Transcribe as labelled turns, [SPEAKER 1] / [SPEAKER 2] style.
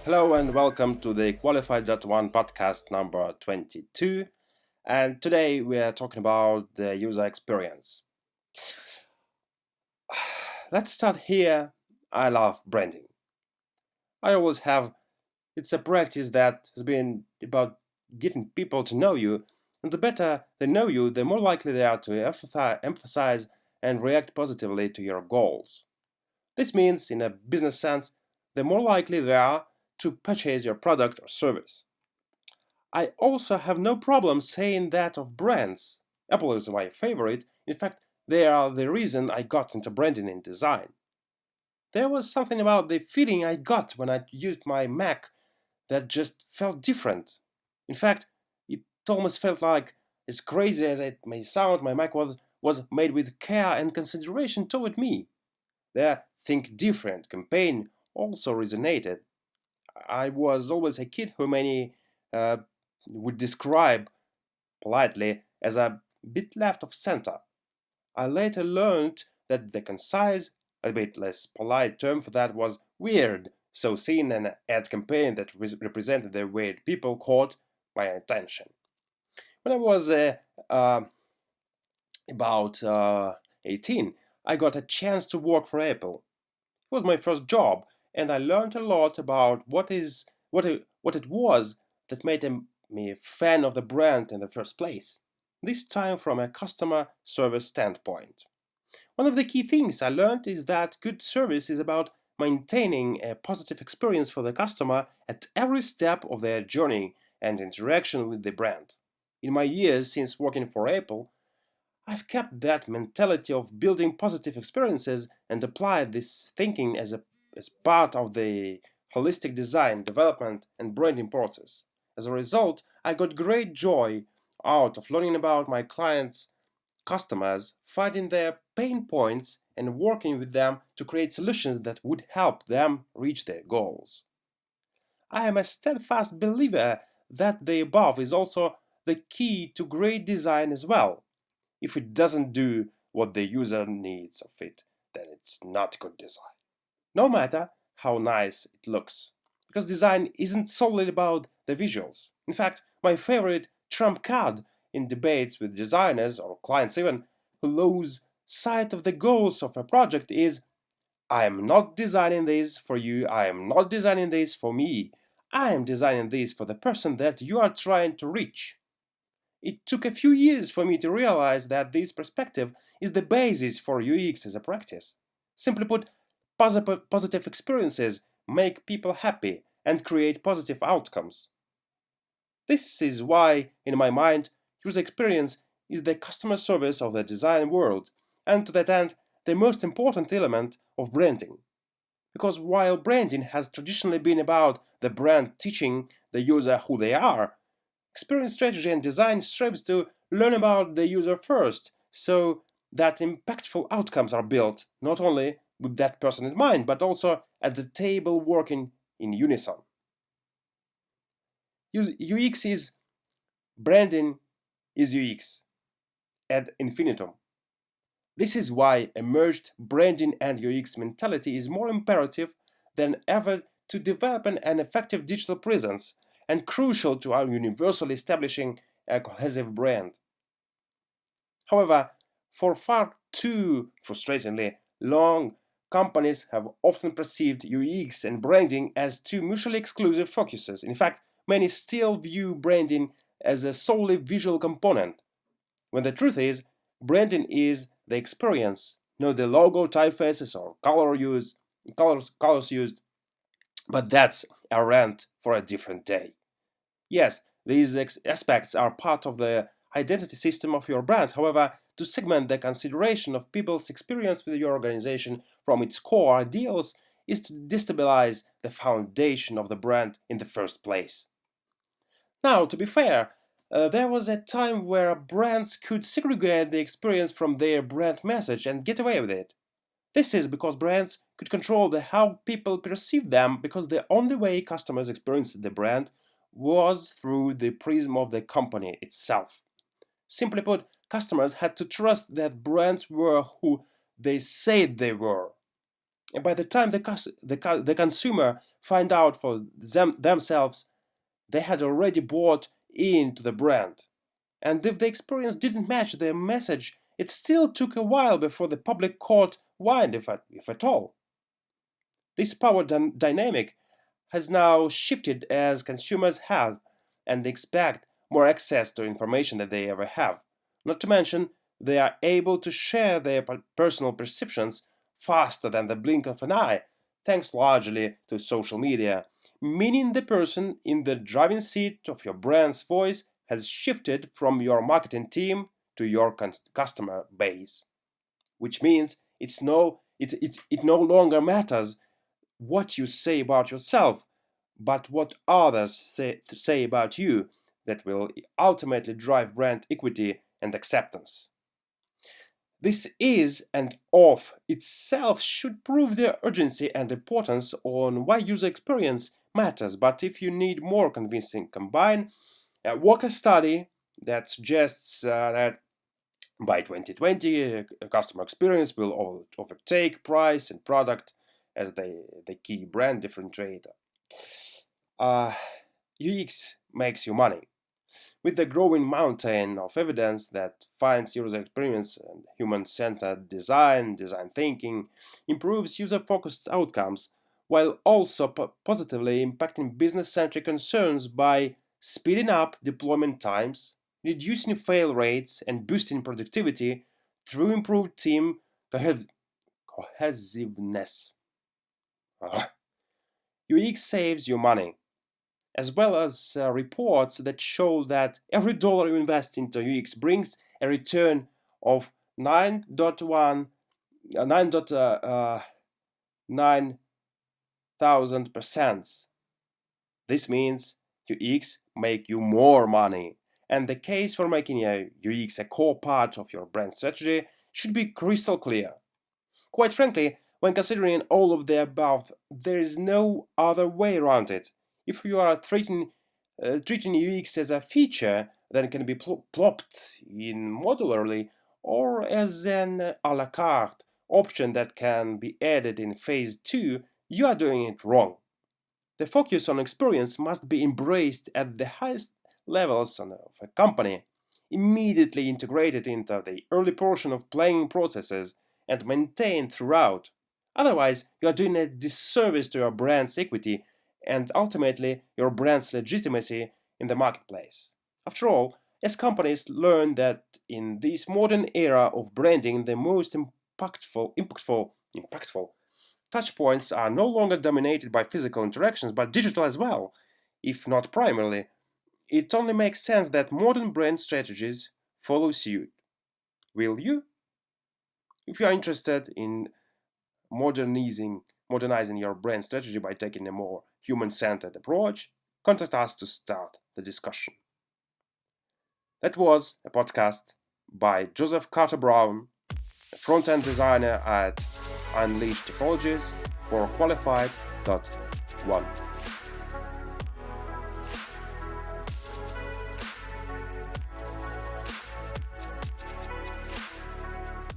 [SPEAKER 1] Hello and welcome to the Qualified.One podcast number 22. And today we are talking about the user experience. Let's start here. I love branding. I always have. It's a practice that has been about getting people to know you. And the better they know you, the more likely they are to emphasize and react positively to your goals. This means, in a business sense, the more likely they are to purchase your product or service. I also have no problem saying that of brands. Apple is my favorite. In fact, they are the reason I got into branding and design. There was something about the feeling I got when I used my Mac that just felt different. In fact, it almost felt like, as crazy as it may sound, my Mac was made with care and consideration toward me. Their Think Different campaign also resonated. I was always a kid who many uh, would describe politely as a bit left of center. I later learned that the concise, a bit less polite term for that was weird, so seeing an ad campaign that represented the weird people caught my attention. When I was uh, about 18, I got a chance to work for Apple. It was my first job, and I learned a lot about what it was that made me a fan of the brand in the first place. This time from a customer service standpoint. One of the key things I learned is that good service is about maintaining a positive experience for the customer at every step of their journey and interaction with the brand. In my years since working for Apple, I've kept that mentality of building positive experiences and applied this thinking as part of the holistic design, development, and branding process. As a result, I got great joy out of learning about my clients' customers, finding their pain points, and working with them to create solutions that would help them reach their goals. I am a steadfast believer that the above is also the key to great design as well. If it doesn't do what the user needs of it, then it's not good design. No matter how nice it looks. Because design isn't solely about the visuals. In fact, my favorite trump card in debates with designers or clients even who lose sight of the goals of a project is I am not designing this for you, I am not designing this for me. I am designing this for the person that you are trying to reach. It took a few years for me to realize that this perspective is the basis for UX as a practice. Simply put, positive experiences make people happy and create positive outcomes. This is why, in my mind, user experience is the customer service of the design world, and to that end, the most important element of branding. Because while branding has traditionally been about the brand teaching the user who they are, experience strategy and design strives to learn about the user first, so that impactful outcomes are built not only with that person in mind, but also at the table working in unison. UX is branding is UX ad infinitum. This is why a merged branding and UX mentality is more imperative than ever to develop an effective digital presence and crucial to our universally establishing a cohesive brand. However, for far too frustratingly long, companies have often perceived UX and branding as two mutually exclusive focuses. In fact, many still view branding as a solely visual component, when the truth is, branding is the experience, not the logo, typefaces, or colors used. But that's a rant for a different day. Yes, these aspects are part of the identity system of your brand. However, to segment the consideration of people's experience with your organization from its core ideals is to destabilize the foundation of the brand in the first place. Now, to be fair, there was a time where brands could segregate the experience from their brand message and get away with it. This is because brands could control how people perceive them because the only way customers experienced the brand was through the prism of the company itself. Simply put, customers had to trust that brands were who they said they were. And by the time the consumer find out for themselves, they had already bought into the brand. And if the experience didn't match their message, it still took a while before the public caught wind, if at all. This power dynamic has now shifted as consumers have and expect more access to information than they ever have. Not to mention, they are able to share their personal perceptions faster than the blink of an eye, thanks largely to social media, meaning the person in the driving seat of your brand's voice has shifted from your marketing team to your customer base, which means it no longer matters what you say about yourself, but what others say about you that will ultimately drive brand equity and acceptance. This is and of itself should prove the urgency and importance on why user experience matters, but if you need more convincing combine, work a study that suggests that by 2020, customer experience will overtake price and product as the key brand differentiator. Uh, UX makes you money. With the growing mountain of evidence that finds user experience and human-centered design thinking, improves user-focused outcomes, while also positively impacting business-centric concerns by speeding up deployment times, reducing fail rates, and boosting productivity through improved team cohesiveness. UX saves you money, as well as reports that show that every dollar you invest into UX brings a return of 9,000%. This means UX make you more money, and the case for making a UX a core part of your brand strategy should be crystal clear. Quite frankly, when considering all of the above, there is no other way around it. If you are treating UX as a feature that can be plopped in modularly or as an a la carte option that can be added in phase 2, you are doing it wrong. The focus on experience must be embraced at the highest levels of a company, immediately integrated into the early portion of planning processes and maintained throughout. Otherwise, you are doing a disservice to your brand's equity and ultimately your brand's legitimacy in the marketplace. After all, as companies learn that in this modern era of branding, the most impactful touchpoints are no longer dominated by physical interactions but digital as well, if not primarily. It only makes sense that modern brand strategies follow suit. Will you? If you are interested in modernizing your brand strategy by taking a more human-centered approach, contact us to start the discussion. That was a podcast by Joseph Carter Brown, a front-end designer at Unleashed Technologies for Qualified.One.